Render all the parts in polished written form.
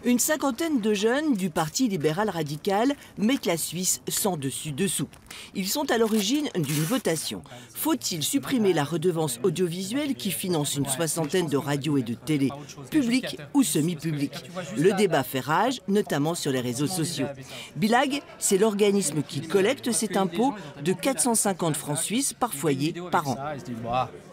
Une cinquantaine de jeunes du Parti libéral radical mettent la Suisse sans dessus-dessous. Ils sont à l'origine d'une votation. Faut-il supprimer la redevance audiovisuelle qui finance une soixantaine de radios et de télé, publiques ou semi-publiques? Le débat fait rage, notamment sur les réseaux sociaux. Bilag, c'est l'organisme qui collecte cet impôt de 450 francs suisses par foyer par an.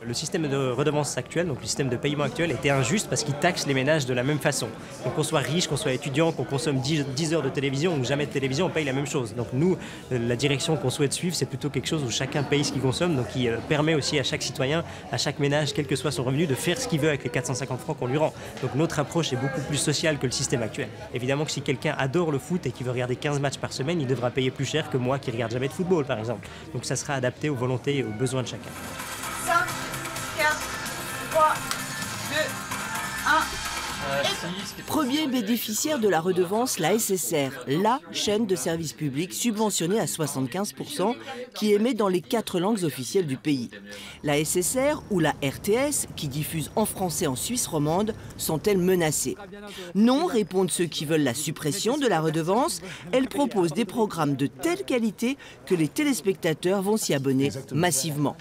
Le système de redevance actuel, donc le système de paiement actuel, était injuste parce qu'il taxe les ménages de la même façon. Donc qu'on soit riche, qu'on soit étudiant, qu'on consomme 10 heures de télévision ou jamais de télévision, on paye la même chose. Donc nous, la direction qu'on souhaite suivre, c'est plutôt quelque chose où chacun paye ce qu'il consomme, donc qui permet aussi à chaque citoyen, à chaque ménage, quel que soit son revenu, de faire ce qu'il veut avec les 450 francs qu'on lui rend. Donc notre approche est beaucoup plus sociale que le système actuel. Évidemment que si quelqu'un adore le foot et qui veut regarder 15 matchs par semaine, il devra payer plus cher que moi qui ne regarde jamais de football, par exemple. Donc ça sera adapté aux volontés et aux besoins de chacun. 5, 4, 3, 2, 1... Premier bénéficiaire de la redevance, la SSR, la chaîne de services publics subventionnée à 75%, qui émet dans les 4 langues officielles du pays. La SSR ou la RTS, qui diffuse en français en Suisse romande, sont-elles menacées? Non, répondent ceux qui veulent la suppression de la redevance. Elle propose des programmes de telle qualité que les téléspectateurs vont s'y abonner massivement.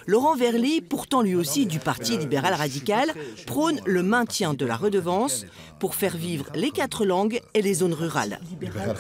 Laurent Verly, pourtant lui aussi du Parti libéral radical, prône le maintien de la redevance pour faire vivre les 4 langues et les zones rurales. Voilà.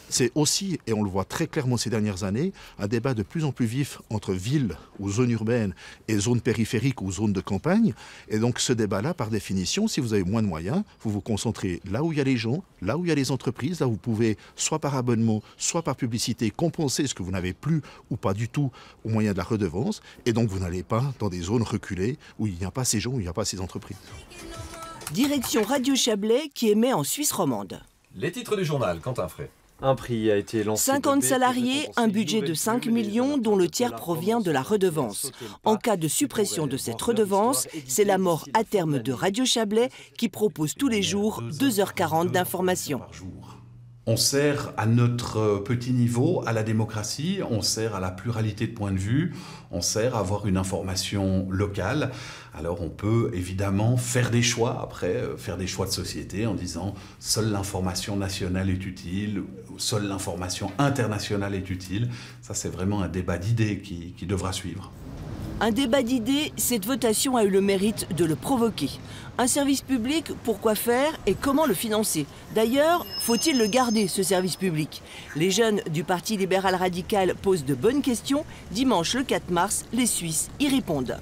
C'est aussi, et on le voit très clairement ces dernières années, un débat de plus en plus vif entre villes ou zones urbaines et zones périphériques ou zones de campagne. Et donc ce débat-là, par définition, si vous avez moins de moyens, vous vous concentrez là où il y a les gens, là où il y a les entreprises, là où vous pouvez, soit par abonnement, soit par publicité, compenser ce que vous n'avez plus ou pas du tout au moyen de la redevance. Et donc vous n'allez pas dans des zones reculées où il n'y a pas ces gens, où il n'y a pas ces entreprises. Direction Radio Chablais qui émet en Suisse romande. Les titres du journal, Quentin Frey. Un prix a été lancé. 50 salariés, un budget de 5 millions dont le tiers provient de la redevance. En cas de suppression de cette redevance, c'est la mort à terme de Radio Chablais qui propose tous les jours 2h40 d'informations. On sert à notre petit niveau à la démocratie, on sert à la pluralité de points de vue, on sert à avoir une information locale. Alors on peut évidemment faire des choix après, faire des choix de société en disant seule l'information nationale est utile, ou seule l'information internationale est utile. Ça c'est vraiment un débat d'idées qui devra suivre. Un débat d'idées, cette votation a eu le mérite de le provoquer. Un service public, pourquoi faire et comment le financer? D'ailleurs, faut-il le garder, ce service public? Les jeunes du Parti libéral radical posent de bonnes questions. Dimanche le 4 mars, les Suisses y répondent.